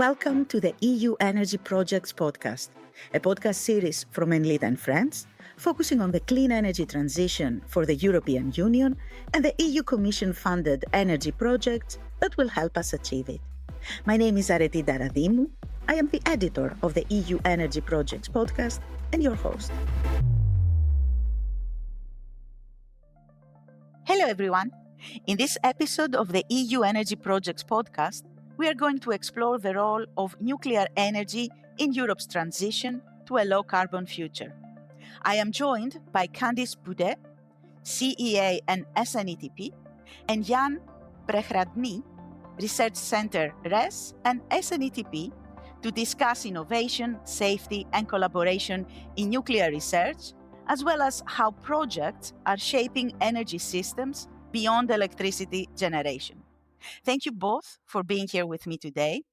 Welcome to the EU Energy Projects podcast, a podcast series from Enlit and friends, focusing on the clean energy transition for the European Union and the EU Commission-funded energy projects that will help us achieve it. My name is Areti Ntaradimou. I am the editor of the EU Energy Projects podcast and your host. Hello, everyone. In this episode of the EU Energy Projects podcast, we are going to explore the role of nuclear energy in Europe's transition to a low-carbon future. I am joined by Candice Boudet, CEA and SNETP, and Jan Prehradný, Research Center RES and SNETP, to discuss innovation, safety, and collaboration in nuclear research, as well as how projects are shaping energy systems beyond electricity generation. Thank you both for being here with me today.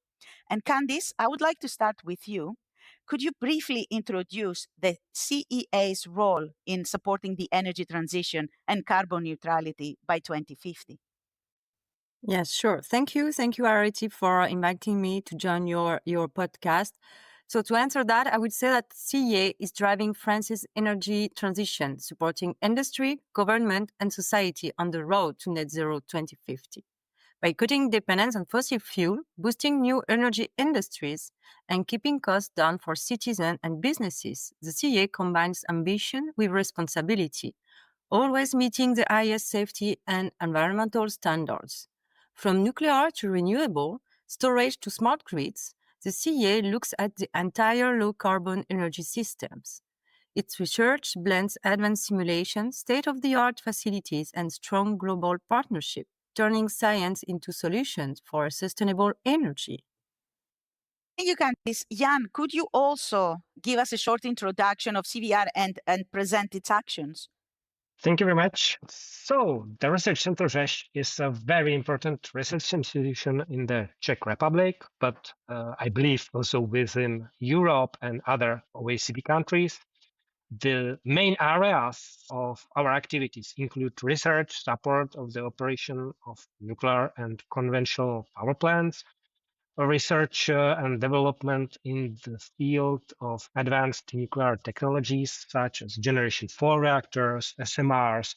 And Candice, I would like to start with you. Could you briefly introduce the CEA's role in supporting the energy transition and carbon neutrality by 2050? Yes, sure. Thank you. Thank you, Areti, for inviting me to join your podcast. So to answer that, I would say that CEA is driving France's energy transition, supporting industry, government, and society on the road to net zero 2050. By cutting dependence on fossil fuel, boosting new energy industries, and keeping costs down for citizens and businesses, the CEA combines ambition with responsibility, always meeting the highest safety and environmental standards. From nuclear to renewable, storage to smart grids, the CEA looks at the entire low-carbon energy systems. Its research blends advanced simulation, state-of-the-art facilities, and strong global partnership, turning science into solutions for sustainable energy. Thank you, Candice. Jan, could you also give us a short introduction of CVR and present its actions? Thank you very much. So, the Research Center RES is a very important research institution in the Czech Republic, but I believe also within Europe and other OECD countries. The main areas of our activities include research, support of the operation of nuclear and conventional power plants, research and development in the field of advanced nuclear technologies such as Generation 4 reactors, SMRs,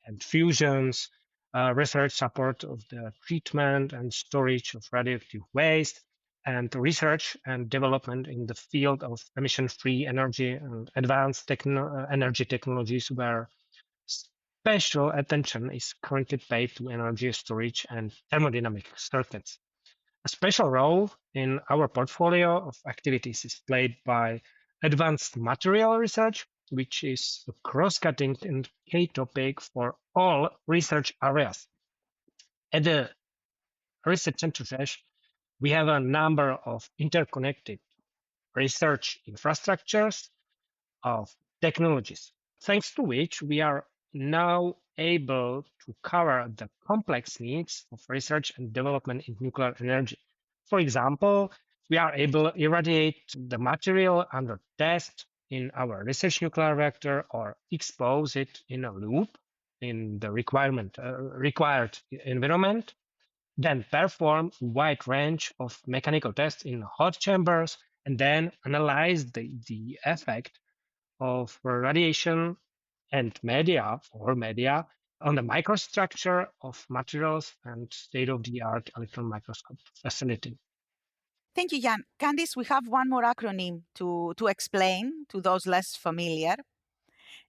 and fusions, research support of the treatment and storage of radioactive waste, and research and development in the field of emission-free energy and advanced energy technologies, where special attention is currently paid to energy storage and thermodynamic circuits. A special role in our portfolio of activities is played by advanced material research, which is a cross-cutting and key topic for all research areas. At the Research Center RES, we have a number of interconnected research infrastructures of technologies, thanks to which we are now able to cover the complex needs of research and development in nuclear energy. For example, we are able to irradiate the material under test in our research nuclear reactor or expose it in a loop in the required environment, then perform a wide range of mechanical tests in hot chambers, and then analyze the effect of radiation and media on the microstructure of materials and state-of-the-art electron microscope facility. Thank you, Jan. Candice, we have one more acronym to explain to those less familiar,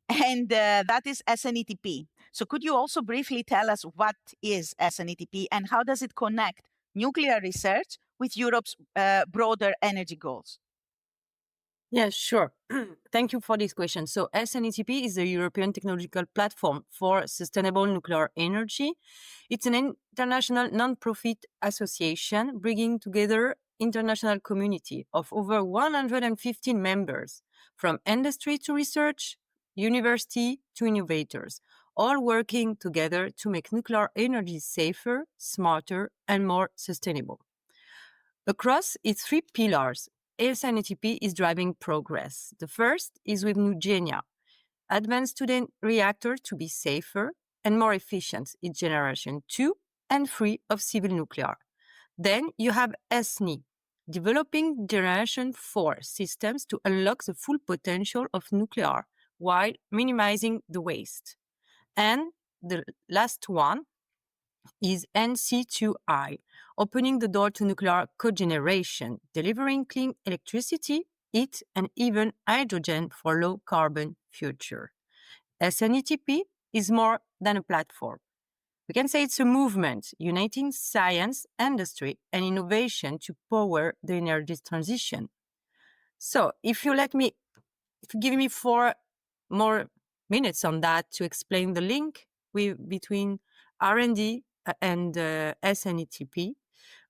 and that is SNETP. So could you also briefly tell us what is SNETP and how does it connect nuclear research with Europe's broader energy goals? Yes, sure. Thank you for this question. So SNETP is the European Technological Platform for Sustainable Nuclear Energy. It's an international non-profit association bringing together international community of over 115 members, from industry to research, university to innovators, all working together to make nuclear energy safer, smarter, and more sustainable. Across its three pillars, SNETP is driving progress. The first is with Nugenia, advanced student reactor to be safer and more efficient in generation 2 and 3 of civil nuclear. Then you have SNE, developing Generation 4 systems to unlock the full potential of nuclear while minimizing the waste. And the last one is NC2I, opening the door to nuclear cogeneration, delivering clean electricity, heat, and even hydrogen for low-carbon future. SNETP is more than a platform. We can say it's a movement uniting science, industry, and innovation to power the energy transition. So if you give me 4 more minutes on that to explain the link between R&D and SNETP,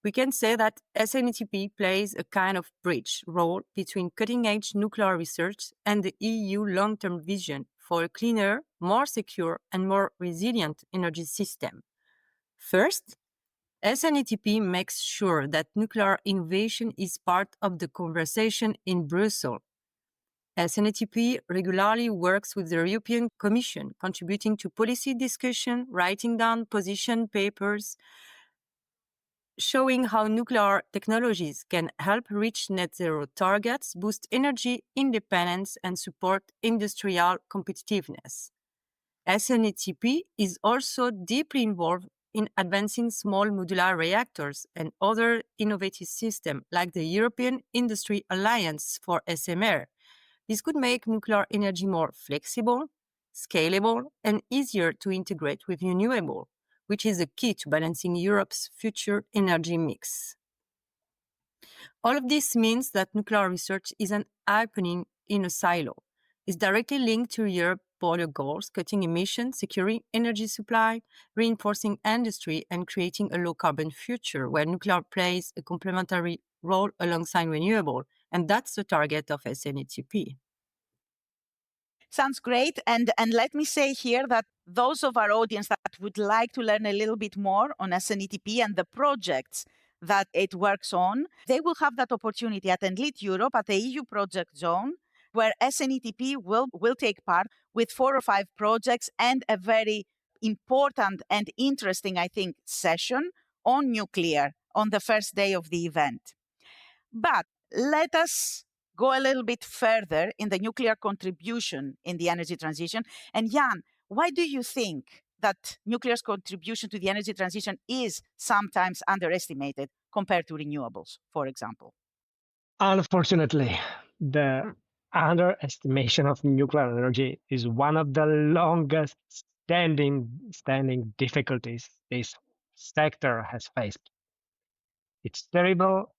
we can say that SNETP plays a kind of bridge role between cutting-edge nuclear research and the EU long-term vision for a cleaner, more secure, and more resilient energy system. First, SNETP makes sure that nuclear innovation is part of the conversation in Brussels. SNETP regularly works with the European Commission, contributing to policy discussion, writing down position papers, showing how nuclear technologies can help reach net zero targets, boost energy independence, and support industrial competitiveness. SNETP is also deeply involved in advancing small modular reactors and other innovative systems like the European Industry Alliance for SMR. This could make nuclear energy more flexible, scalable, and easier to integrate with renewable, which is the key to balancing Europe's future energy mix. All of this means that nuclear research isn't happening in a silo. It's directly linked to Europe's broader goals, cutting emissions, securing energy supply, reinforcing industry, and creating a low-carbon future where nuclear plays a complementary role alongside renewable. And that's the target of SNETP. Sounds great. And let me say here that those of our audience that would like to learn a little bit more on SNETP and the projects that it works on, they will have that opportunity at Enlit Europe at the EU Project Zone, where SNETP will take part with 4 or 5 projects and a very important and interesting, I think, session on nuclear on the first day of the event. But let us go a little bit further in the nuclear contribution in the energy transition. And Jan, why do you think that nuclear's contribution to the energy transition is sometimes underestimated compared to renewables, for example? Unfortunately, the underestimation of nuclear energy is one of the longest standing difficulties this sector has faced. It's terrible,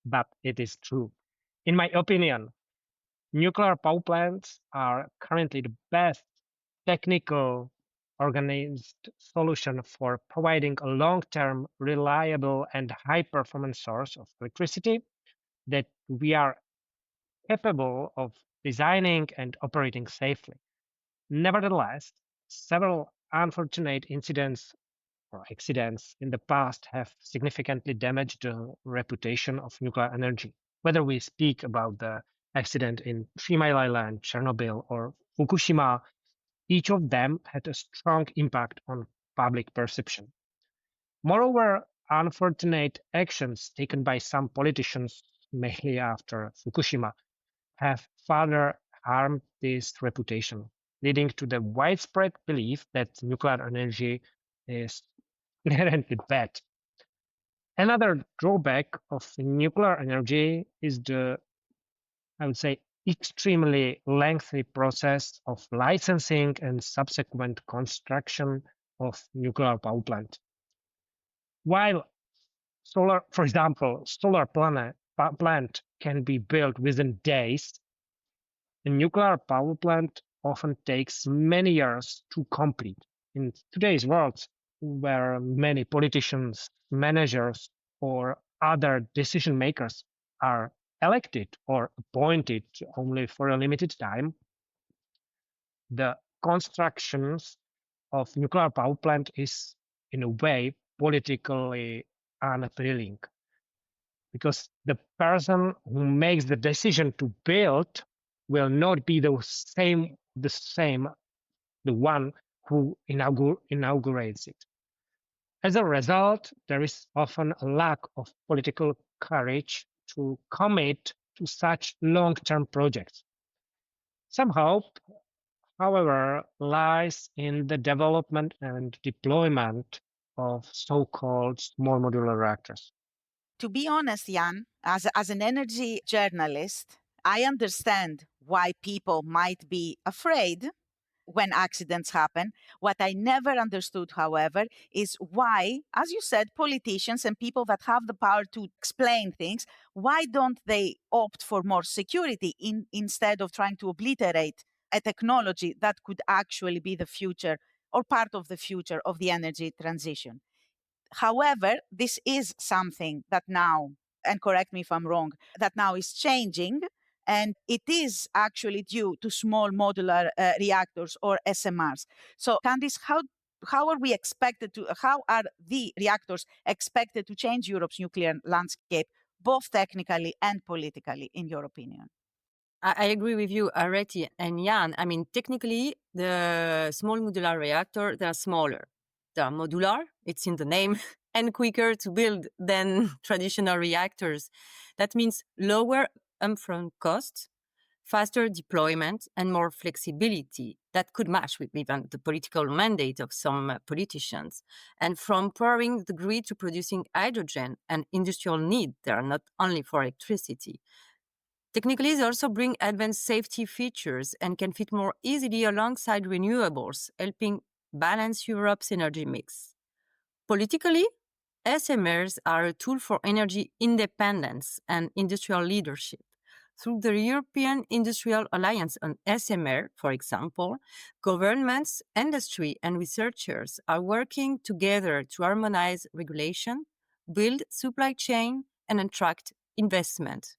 but it is true. In my opinion, nuclear power plants are currently the best technical organized solution for providing a long-term, reliable, and high-performance source of electricity that we are capable of designing and operating safely. Nevertheless, several unfortunate incidents or accidents in the past have significantly damaged the reputation of nuclear energy. Whether we speak about the accident in 3 Mile Island, Chernobyl, or Fukushima, each of them had a strong impact on public perception. Moreover, unfortunate actions taken by some politicians, mainly after Fukushima, have further harmed this reputation, leading to the widespread belief that nuclear energy is inherently bad. Another drawback of nuclear energy is the, I would say, extremely lengthy process of licensing and subsequent construction of nuclear power plant. While solar, for example, solar plant can be built within days, a nuclear power plant often takes many years to complete. In today's world, where many politicians, managers, or other decision makers are elected or appointed only for a limited time, the constructions of nuclear power plant is in a way politically unappealing, because the person who makes the decision to build will not be the one who inaugurates it. As a result, there is often a lack of political courage to commit to such long-term projects. Some hope, however, lies in the development and deployment of so-called small modular reactors. To be honest, Jan, as an energy journalist, I understand why people might be afraid when accidents happen. What I never understood, however, is why, as you said, politicians and people that have the power to explain things, why don't they opt for more security instead of trying to obliterate a technology that could actually be the future or part of the future of the energy transition? However, this is something that now, and correct me if I'm wrong, that now is changing. And it is actually due to small modular reactors or SMRs. So, Candice, how are how are the reactors expected to change Europe's nuclear landscape, both technically and politically, in your opinion? I agree with you, Areti and Jan. I mean, technically, the small modular reactor, they're smaller. They're modular, it's in the name, and quicker to build than traditional reactors. That means lower upfront costs, faster deployment, and more flexibility that could match with even the political mandate of some politicians. And from powering the grid to producing hydrogen and industrial need, they are not only for electricity. Technically, they also bring advanced safety features and can fit more easily alongside renewables, helping balance Europe's energy mix. Politically, SMRs are a tool for energy independence and industrial leadership. Through the European Industrial Alliance on SMR, for example, governments, industry, and researchers are working together to harmonize regulation, build supply chain, and attract investment.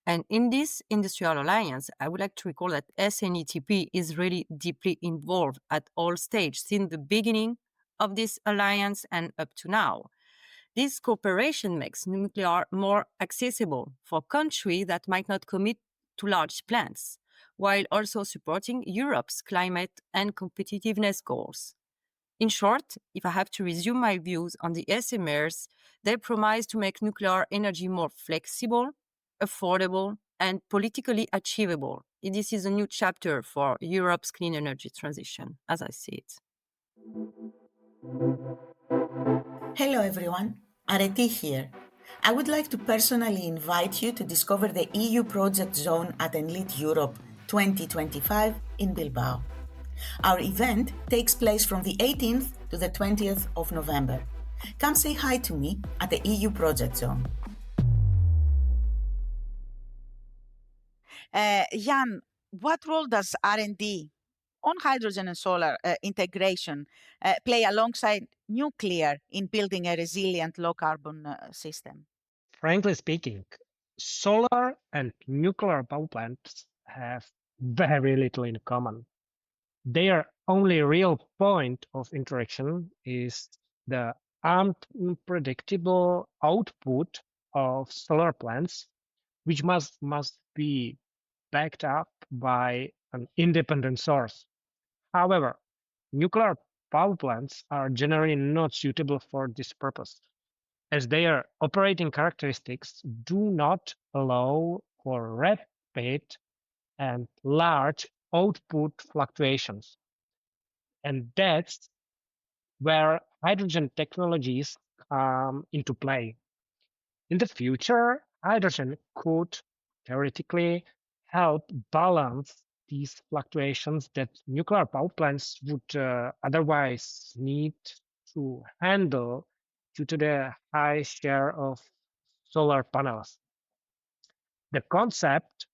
And in this industrial alliance, I would like to recall that SNETP is really deeply involved at all stages since the beginning of this alliance and up to now. This cooperation makes nuclear more accessible for countries that might not commit to large plants, while also supporting Europe's climate and competitiveness goals. In short, if I have to resume my views on the SMRs, they promise to make nuclear energy more flexible, affordable, and politically achievable. This is a new chapter for Europe's clean energy transition, as I see it. Hello, everyone. Areti here. I would like to personally invite you to discover the EU Project Zone at Enlit Europe 2025 in Bilbao. Our event takes place from the 18th to the 20th of November. Come say hi to me at the EU Project Zone. Jan, what role does R&D on hydrogen and solar integration play alongside nuclear in building a resilient low-carbon system? Frankly speaking, solar and nuclear power plants have very little in common. Their only real point of interaction is the unpredictable output of solar plants, which must be backed up by an independent source. However, nuclear power plants are generally not suitable for this purpose, as their operating characteristics do not allow for rapid and large output fluctuations. And that's where hydrogen technologies come into play. In the future, hydrogen could theoretically help balance these fluctuations that nuclear power plants would otherwise need to handle due to the high share of solar panels. The concept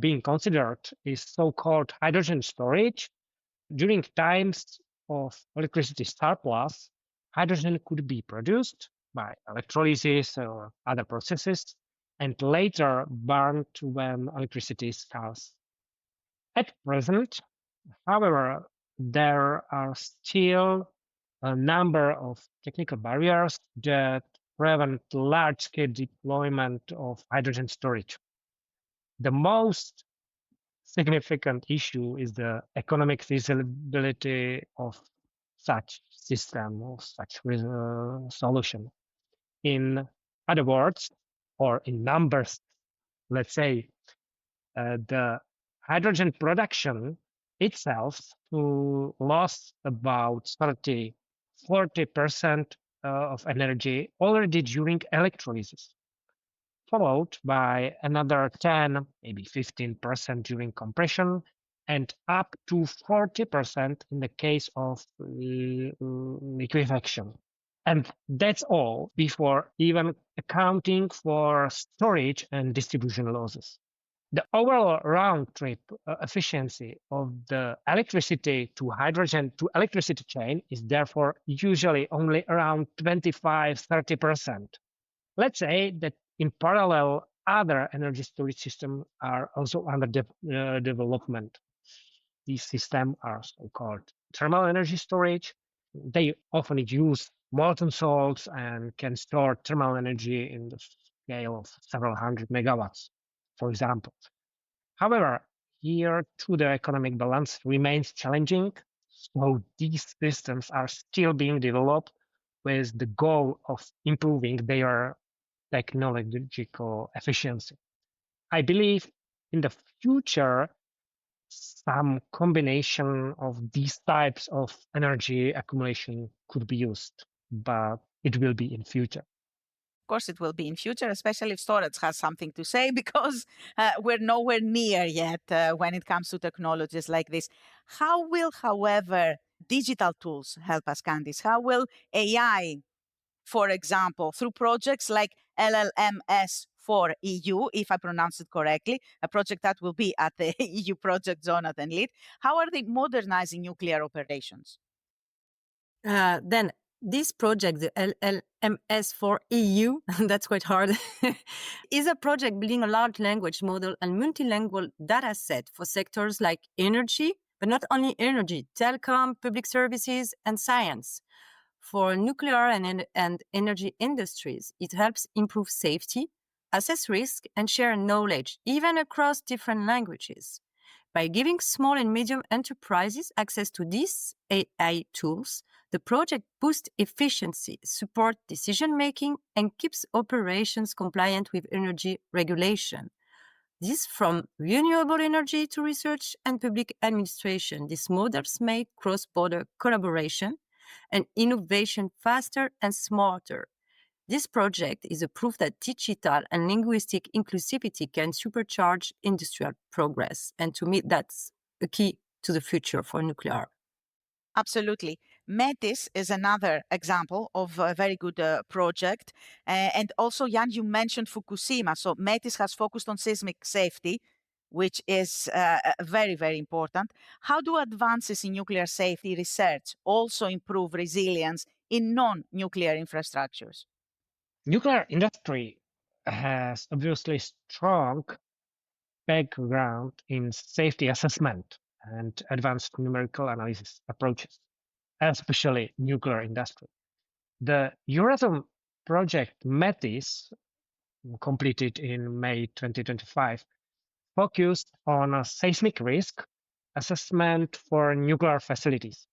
being considered is so-called hydrogen storage. During times of electricity surplus, hydrogen could be produced by electrolysis or other processes and later burned when electricity is scarce. At present, however, there are still a number of technical barriers that prevent large-scale deployment of hydrogen storage. The most significant issue is the economic feasibility of such system or such solution. In other words, or in numbers, let's say, the hydrogen production itself lost about 40% of energy already during electrolysis, followed by another 10, maybe 15% during compression, and up to 40% in the case of liquefaction. And that's all before even accounting for storage and distribution losses. The overall round trip efficiency of the electricity to hydrogen to electricity chain is therefore usually only around 25-30%. Let's say that in parallel, other energy storage systems are also under development. These systems are so-called thermal energy storage. They often use molten salts and can store thermal energy in the scale of several hundred megawatts, for example. However, here too the economic balance remains challenging, so these systems are still being developed with the goal of improving their technological efficiency. I believe in the future, some combination of these types of energy accumulation could be used, but it will be in future. Of course, it will be in future, especially if storage has something to say, because we're nowhere near yet when it comes to technologies like this. How will, however, digital tools help us, Candice? How will AI, for example, through projects like LLMS for EU, if I pronounce it correctly, a project that will be at the EU project zone at Enlit, how are they modernizing nuclear operations? Then this project, the LLMS for EU, that's quite hard, is a project building a large language model and multilingual data set for sectors like energy, but not only energy, telecom, public services, and science. For nuclear and energy industries, it helps improve safety, assess risk, and share knowledge, even across different languages. By giving small and medium enterprises access to these AI tools, the project boosts efficiency, supports decision-making, and keeps operations compliant with energy regulation. This from renewable energy to research and public administration. These models make cross-border collaboration and innovation faster and smarter. This project is a proof that digital and linguistic inclusivity can supercharge industrial progress. And to me, that's the key to the future for nuclear. Absolutely. METIS is another example of a very good project. And also, Jan, you mentioned Fukushima. So METIS has focused on seismic safety, which is very, very important. How do advances in nuclear safety research also improve resilience in non-nuclear infrastructures? Nuclear industry has obviously strong background in safety assessment and advanced numerical analysis approaches, especially nuclear industry. The Euratom project METIS, completed in May 2025, focused on a seismic risk assessment for nuclear facilities.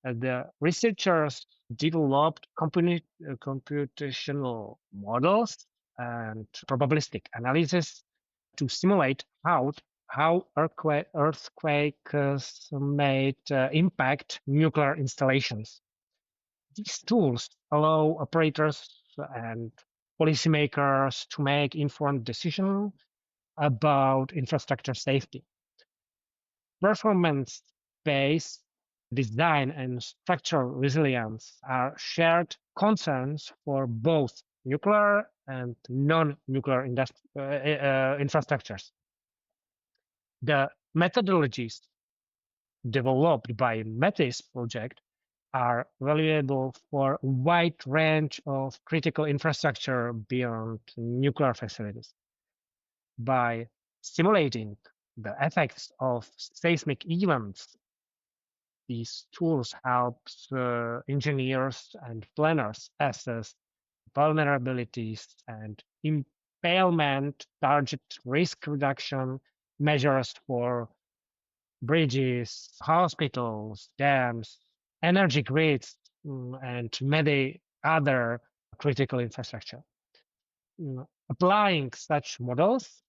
The researchers developed computational models and probabilistic analysis to simulate how earthquakes may impact nuclear installations. These tools allow operators and policymakers to make informed decisions about infrastructure safety. Performance-based design and structural resilience are shared concerns for both nuclear and non-nuclear infrastructures. The methodologies developed by METIS project are valuable for a wide range of critical infrastructure beyond nuclear facilities. By simulating the effects of seismic events, these tools help engineers and planners assess vulnerabilities and impairment, target risk reduction measures for bridges, hospitals, dams, energy grids, and many other critical infrastructure. Applying such models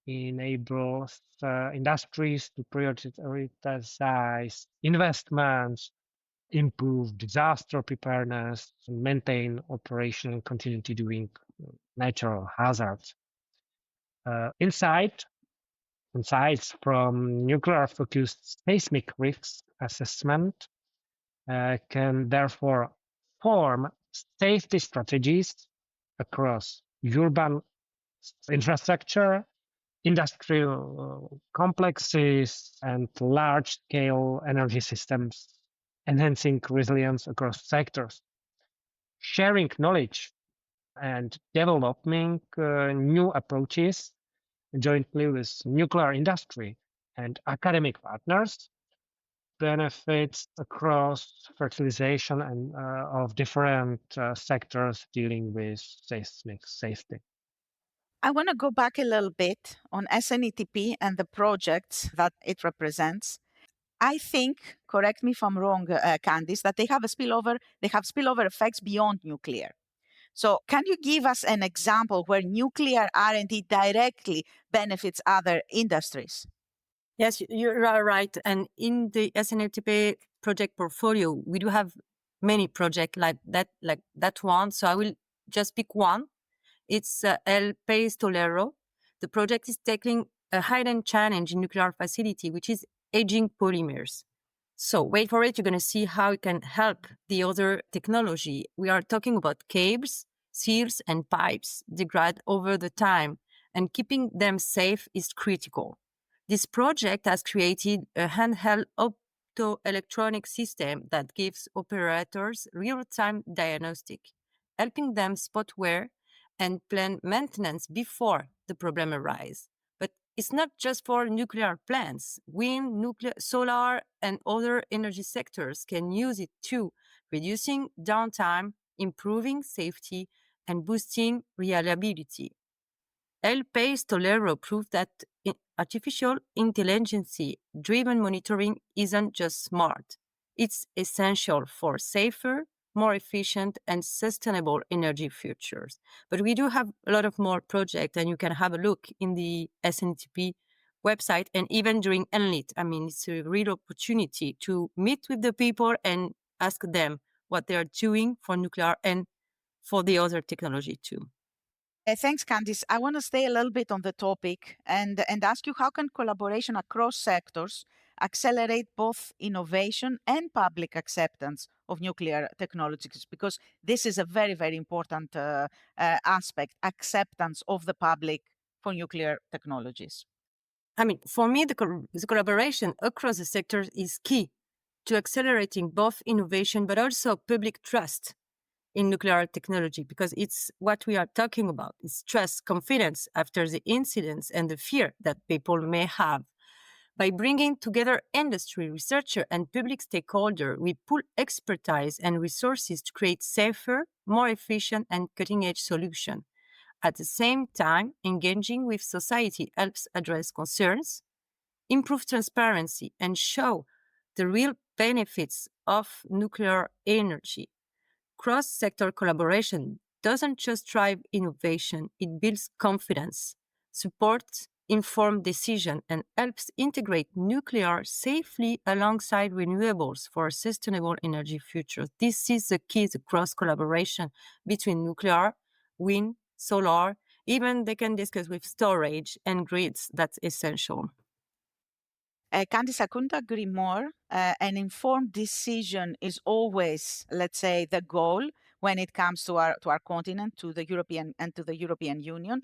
enables industries to prioritize investments, improve disaster preparedness, and maintain operational continuity during natural hazards. Insights from nuclear-focused seismic risk assessment can therefore form safety strategies across urban infrastructure, industrial complexes, and large-scale energy systems, enhancing resilience across sectors. Sharing knowledge and developing new approaches jointly with nuclear industry and academic partners benefits across fertilization and of different sectors dealing with seismic safety. I want to go back a little bit on SNETP and the projects that it represents. I think, correct me if I'm wrong, Candice, that they have spillover effects beyond nuclear. So can you give us an example where nuclear R&D directly benefits other industries? Yes, you are right. And in the SNETP project portfolio, we do have many projects like that one. So I will just pick one. It's El Pistolero. The project is tackling a hidden challenge in nuclear facility, which is aging polymers. So wait for it. You're going to see how it can help the other technology. We are talking about cables, seals, and pipes degrade over the time, and keeping them safe is critical. This project has created a handheld optoelectronic system that gives operators real-time diagnostic, helping them spot wear and plan maintenance before the problem arises. But it's not just for nuclear plants. Wind, nuclear, solar, and other energy sectors can use it too, reducing downtime, improving safety, and boosting reliability. El Pistolero proved that artificial intelligence-driven monitoring isn't just smart. It's essential for safer, more efficient, and sustainable energy futures. But we do have a lot of more projects, and you can have a look in the SNETP website and even during Enlit. I mean, it's a real opportunity to meet with the people and ask them what they are doing for nuclear and for the other technology too. Thanks, Candice. I want to stay a little bit on the topic and ask you, how can collaboration across sectors accelerate both innovation and public acceptance of nuclear technologies? Because this is a very, very important aspect, acceptance of the public for nuclear technologies. I mean, for me, the collaboration across the sectors is key to accelerating both innovation but also public trust in nuclear technology, because it's what we are talking about. It's trust, confidence after the incidents and the fear that people may have. By bringing together industry, researcher, and public stakeholder, we pool expertise and resources to create safer, more efficient, and cutting-edge solutions. At the same time, engaging with society helps address concerns, improve transparency, and show the real benefits of nuclear energy. Cross-sector collaboration doesn't just drive innovation, it builds confidence, supports informed decision, and helps integrate nuclear safely alongside renewables for a sustainable energy future. This is the key to cross-collaboration between nuclear, wind, solar, even they can discuss with storage and grids. That's essential. Candice, I couldn't agree more. An informed decision is always, let's say, the goal when it comes to our continent, to the European Union.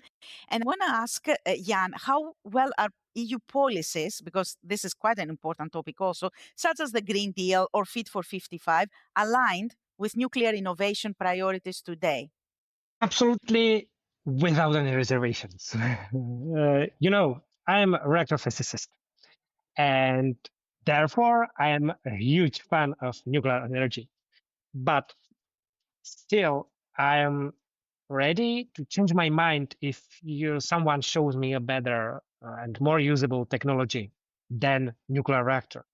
And I want to ask Jan, how well are EU policies, because this is quite an important topic also, such as the Green Deal or Fit for 55, aligned with nuclear innovation priorities today? Absolutely, without any reservations. I'm a reactor physicist, and therefore I am a huge fan of nuclear energy. But still, I am ready to change my mind if someone shows me a better and more usable technology than nuclear reactor.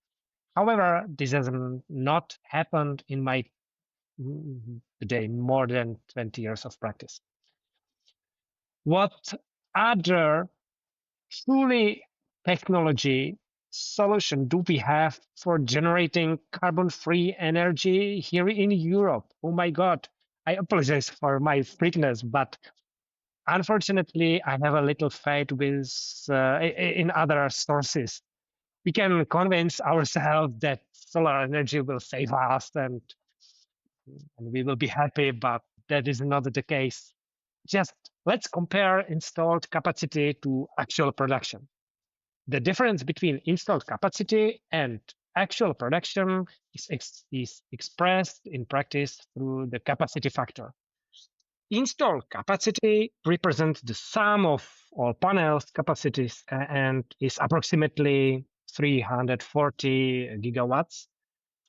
However, this has not happened in my today more than 20 years of practice. What other truly technology solution do we have for generating carbon-free energy here in Europe? Oh my God, I apologize for my freakness, but unfortunately, I have a little faith with in other sources. We can convince ourselves that solar energy will save us and we will be happy, but that is not the case. Just let's compare installed capacity to actual production. The difference between installed capacity and actual production is expressed in practice through the capacity factor. Installed capacity represents the sum of all panels capacities and is approximately 340 gigawatts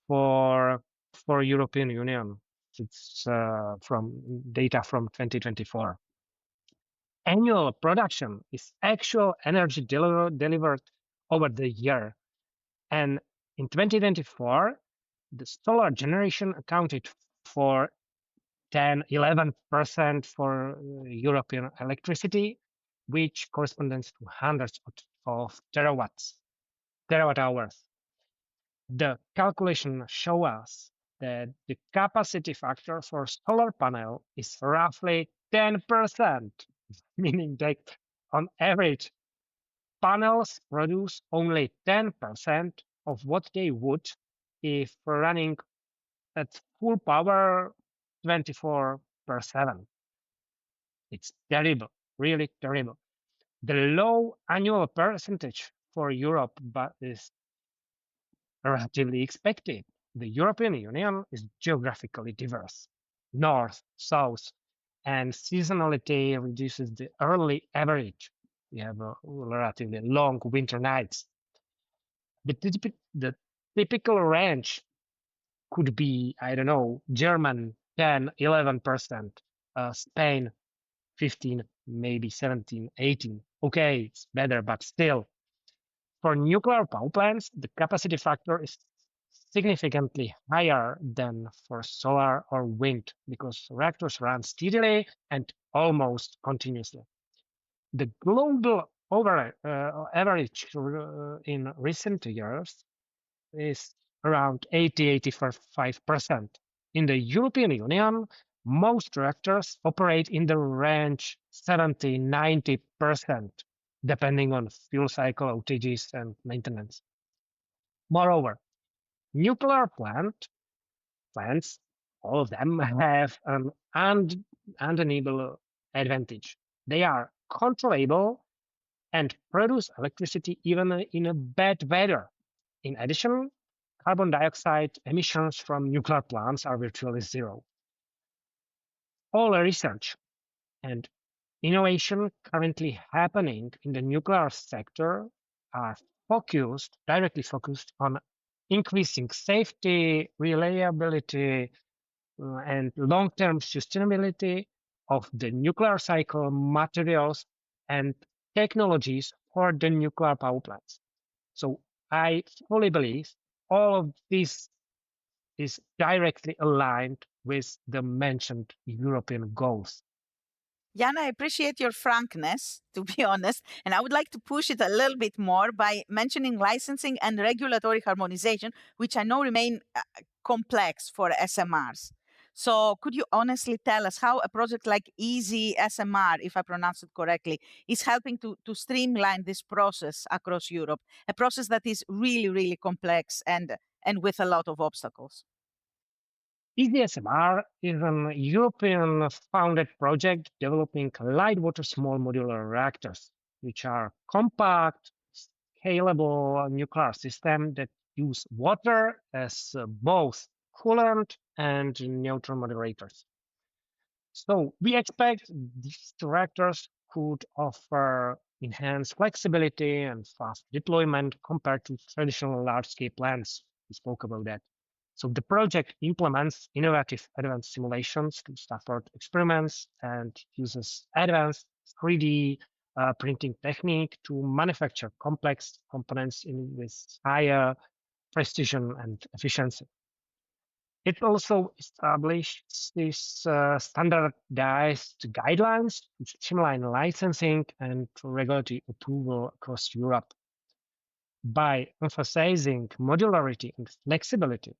for European Union. It's from data from 2024. Annual production is actual energy delivered over the year. And in 2024, the solar generation accounted for 10-11% for European electricity, which corresponds to hundreds of terawatt hours. The calculation shows us that the capacity factor for solar panel is roughly 10%, meaning that on average, panels produce only 10% of what they would if running at full power 24/7. It's terrible, really terrible. The low annual percentage for Europe but is relatively expected. The European Union is geographically diverse, north, south, and seasonality reduces the early average. We have a relatively long winter nights. The typical range could be, I don't know, German 10-11%, Spain 15, maybe 17, 18. Okay, it's better, but still. For nuclear power plants, the capacity factor is significantly higher than for solar or wind because reactors run steadily and almost continuously. The global average in recent years is around 80-85%. In the European Union, most reactors operate in the range 70-90%, depending on fuel cycle outages and maintenance. Moreover, nuclear plants, all of them have an undeniable advantage. They are controllable and produce electricity even in a bad weather. In addition, carbon dioxide emissions from nuclear plants are virtually zero. All research and innovation currently happening in the nuclear sector are directly focused on increasing safety, reliability, and long-term sustainability of the nuclear cycle materials and technologies for the nuclear power plants. So I fully believe all of this is directly aligned with the mentioned European goals. Jan, I appreciate your frankness, to be honest, and I would like to push it a little bit more by mentioning licensing and regulatory harmonization, which I know remain complex for SMRs. So could you honestly tell us how a project like Easy SMR, if I pronounce it correctly, is helping to streamline this process across Europe, a process that is really, really complex and with a lot of obstacles? EasySMR is an European-founded project developing light water small modular reactors, which are compact, scalable nuclear systems that use water as both coolant and neutral moderators. So we expect these reactors could offer enhanced flexibility and fast deployment compared to traditional large-scale plants. We spoke about that. So the project implements innovative advanced simulations to support experiments and uses advanced 3D printing technique to manufacture complex components with higher precision and efficiency. It also established these standardized guidelines to streamline licensing and regulatory approval across Europe. By emphasizing modularity and flexibility,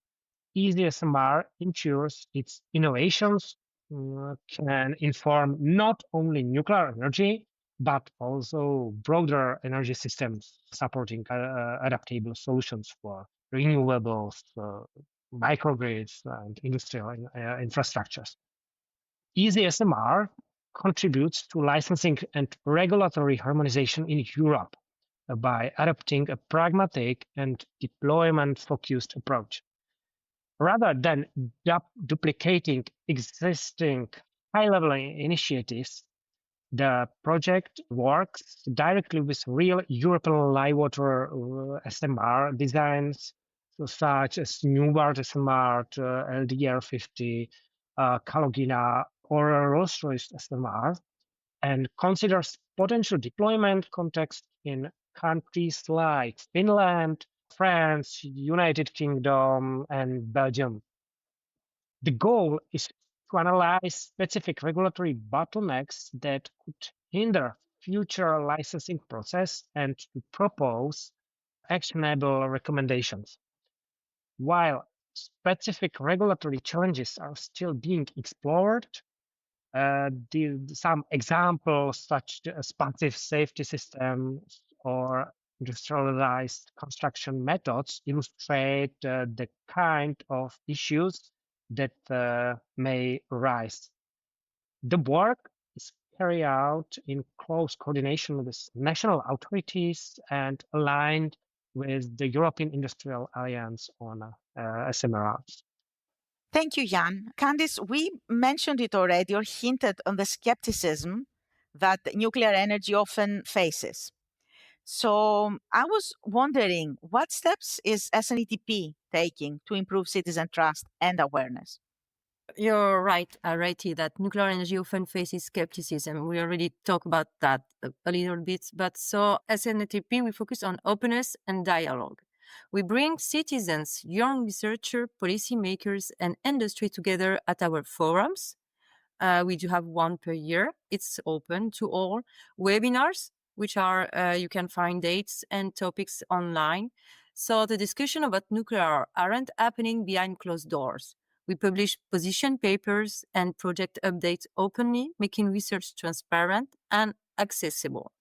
EasySMR ensures its innovations can inform not only nuclear energy, but also broader energy systems supporting adaptable solutions for renewables, microgrids, and industrial infrastructures. EasySMR contributes to licensing and regulatory harmonization in Europe by adopting a pragmatic and deployment-focused approach. Rather than duplicating existing high-level initiatives, the project works directly with real European light water SMR designs, such as Newbart SMR, LDR50, Kalogina, or Rolls-Royce SMR, and considers potential deployment context in countries like Finland, France, United Kingdom, and Belgium. The goal is to analyze specific regulatory bottlenecks that could hinder future licensing process and to propose actionable recommendations. While specific regulatory challenges are still being explored, some examples such as passive safety systems or industrialized construction methods illustrate the kind of issues that may arise. The work is carried out in close coordination with national authorities and aligned with the European Industrial Alliance on SMRs. Thank you, Jan. Candice, we mentioned it already or hinted on the skepticism that nuclear energy often faces. So I was wondering, what steps is SNETP taking to improve citizen trust and awareness? You're right, Areti, that nuclear energy often faces skepticism. We already talked about that a little bit. But so as SNETP, we focus on openness and dialogue. We bring citizens, young researchers, policymakers, and industry together at our forums. We do have one per year. It's open to all. Webinars, which are, you can find dates and topics online. So the discussion about nuclear aren't happening behind closed doors. We publish position papers and project updates openly, making research transparent and accessible.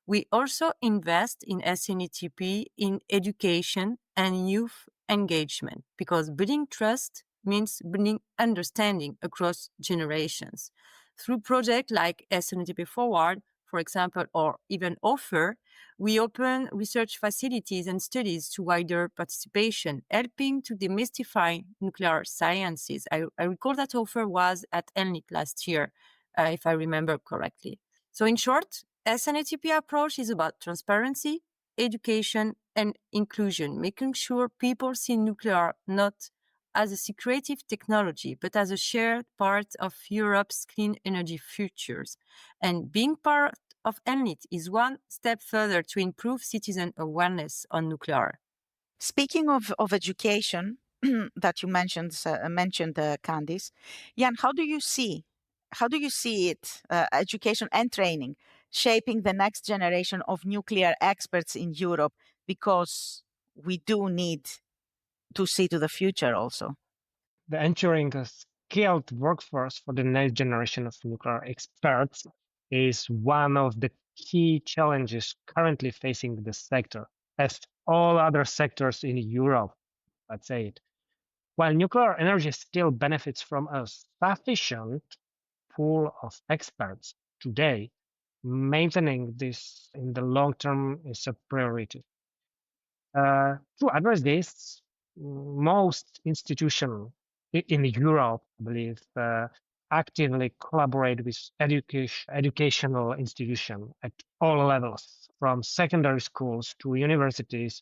We also invest in SNETP in education and youth engagement because building trust means building understanding across generations. Through projects like SNETP Forward, for example, or even Offer, we open research facilities and studies to wider participation, helping to demystify nuclear sciences. I recall that Offer was at Enlit last year, if I remember correctly. So in short, SNETP approach is about transparency, education, and inclusion, making sure people see nuclear not as a secretive technology, but as a shared part of Europe's clean energy futures. And being part of Enlit is one step further to improve citizen awareness on nuclear. Speaking of education that you mentioned, Candice, Jan, how do you see it, education and training, shaping the next generation of nuclear experts in Europe? Because we do need to see to the future also. The ensuring a skilled workforce for the next generation of nuclear experts is one of the key challenges currently facing the sector, as all other sectors in Europe, let's say it. While nuclear energy still benefits from a sufficient pool of experts today, maintaining this in the long term is a priority. To address this, most institutions in Europe, I believe, actively collaborate with educational institutions at all levels, from secondary schools to universities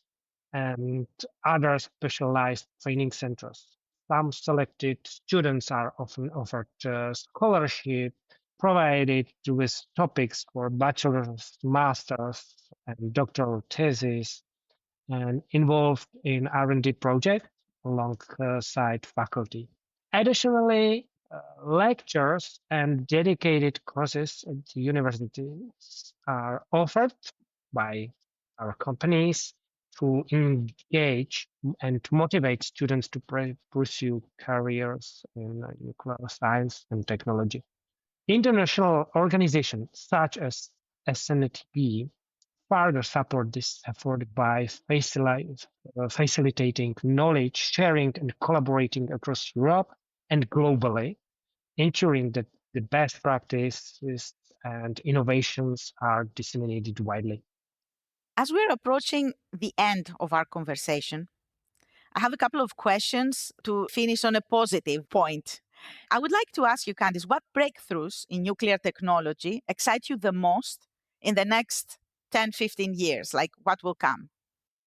and other specialized training centers. Some selected students are often offered scholarship, provided with topics for bachelor's, master's, and doctoral theses, and involved in R&D projects alongside faculty. Additionally, lectures and dedicated courses at the universities are offered by our companies to engage and to motivate students to pursue careers in nuclear science and technology. International organizations such as SNETP further support this effort by facilitating knowledge sharing and collaborating across Europe and globally, ensuring that the best practices and innovations are disseminated widely. As we're approaching the end of our conversation, I have a couple of questions to finish on a positive point. I would like to ask you, Candice, what breakthroughs in nuclear technology excite you the most in the next 10, 15 years? Like what will come?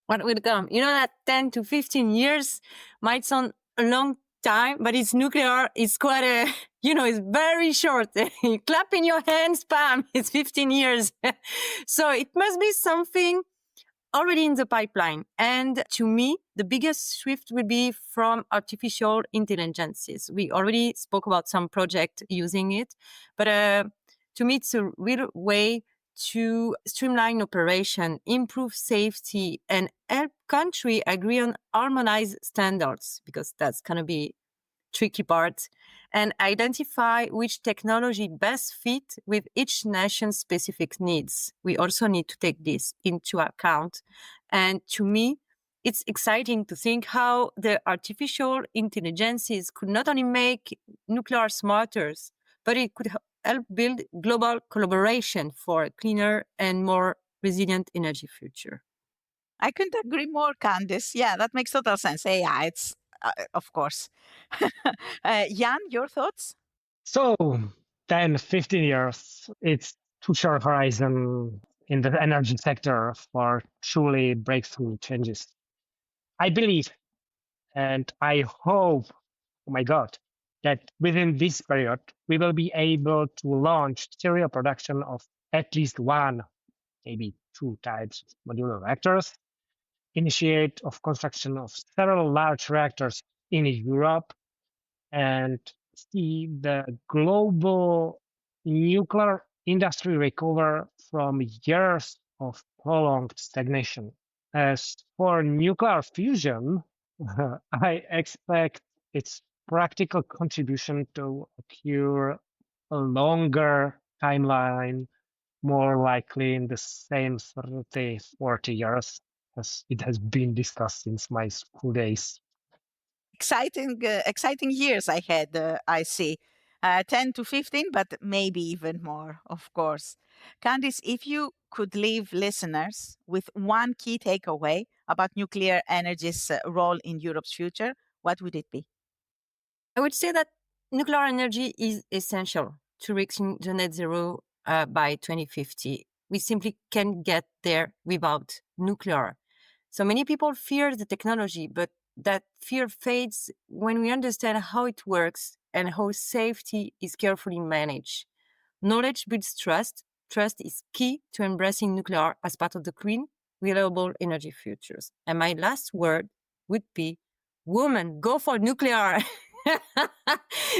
What will come? You know that 10 to 15 years might sound a long time, but it's nuclear. It's quite a, it's very short. You clap in your hands, bam, it's 15 years. So it must be something already in the pipeline. And to me, the biggest shift will be from artificial intelligences. We already spoke about some project using it, but to me, it's a real way to streamline operation, improve safety, and help country agree on harmonized standards, because that's going to be tricky part, and identify which technology best fit with each nation's specific needs. We also need to take this into account. And to me, it's exciting to think how the artificial intelligences could not only make nuclear smarter, but it could help build global collaboration for a cleaner and more resilient energy future. I couldn't agree more, Candice. Yeah, that makes total sense. AI, it's of course. Jan, your thoughts? So 10, 15 years, it's too short horizon in the energy sector for truly breakthrough changes. I believe and I hope, oh my God, that within this period, we will be able to launch serial production of at least one, maybe two types of modular reactors, initiate of construction of several large reactors in Europe, and see the global nuclear industry recover from years of prolonged stagnation. As for nuclear fusion, I expect its practical contribution to occur a longer timeline, more likely in the same 30, 40 years, as it has been discussed since my school days. Exciting years ahead, I see. 10 to 15, but maybe even more, of course. Candice, if you could leave listeners with one key takeaway about nuclear energy's role in Europe's future, what would it be? I would say that nuclear energy is essential to reaching the net zero by 2050. We simply can't get there without nuclear. So many people fear the technology, but that fear fades when we understand how it works and how safety is carefully managed. Knowledge builds trust. Trust is key to embracing nuclear as part of the clean, reliable energy futures. And my last word would be, women, go for nuclear.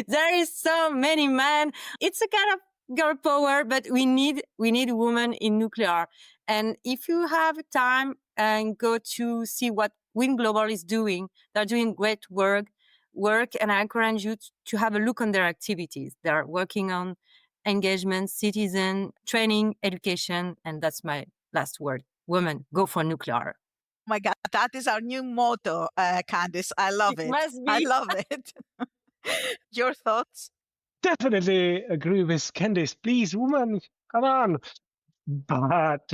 There is so many men. It's a kind of girl power, but we need women in nuclear. And if you have time and go to see what Wind Global is doing, they're doing great work, and I encourage you to have a look on their activities. They're working on engagement, citizen, training, education, and that's my last word. Women, go for nuclear. Oh my God, that is our new motto, Candice. I love it. Must be. I love it. Your thoughts? Definitely agree with Candice. Please, woman, come on. But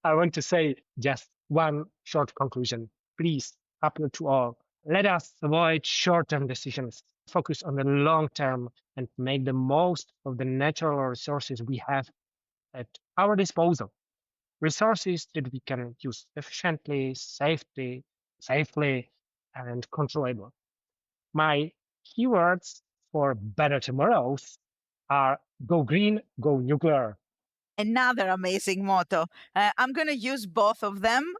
I want to say just one short conclusion. Please, appeal to all. Let us avoid short-term decisions, focus on the long term, and make the most of the natural resources we have at our disposal. Resources that we can use efficiently, safely, and controllable. My keywords for better tomorrows are go green, go nuclear. Another amazing motto. I'm going to use both of them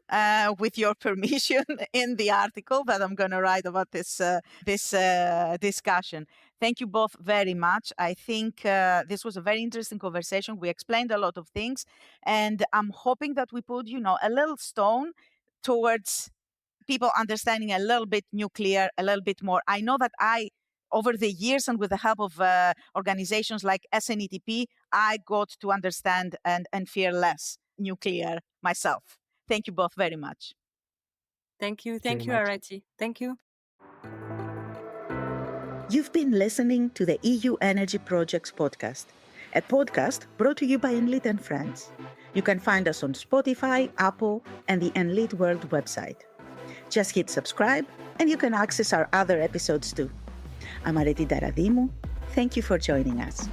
with your permission in the article that I'm going to write about this discussion. Thank you both very much. I think this was a very interesting conversation. We explained a lot of things, and I'm hoping that we put, a little stone towards people understanding a little bit nuclear, a little bit more. I know that over the years and with the help of organizations like SNETP, I got to understand and fear less nuclear myself. Thank you both very much. Thank you. Thank you, Areti. Thank you. You've been listening to the EU Energy Projects podcast, a podcast brought to you by Enlit and Friends. You can find us on Spotify, Apple, and the Enlit World website. Just hit subscribe, and you can access our other episodes too. I'm Areti Ntaradimou. Thank you for joining us.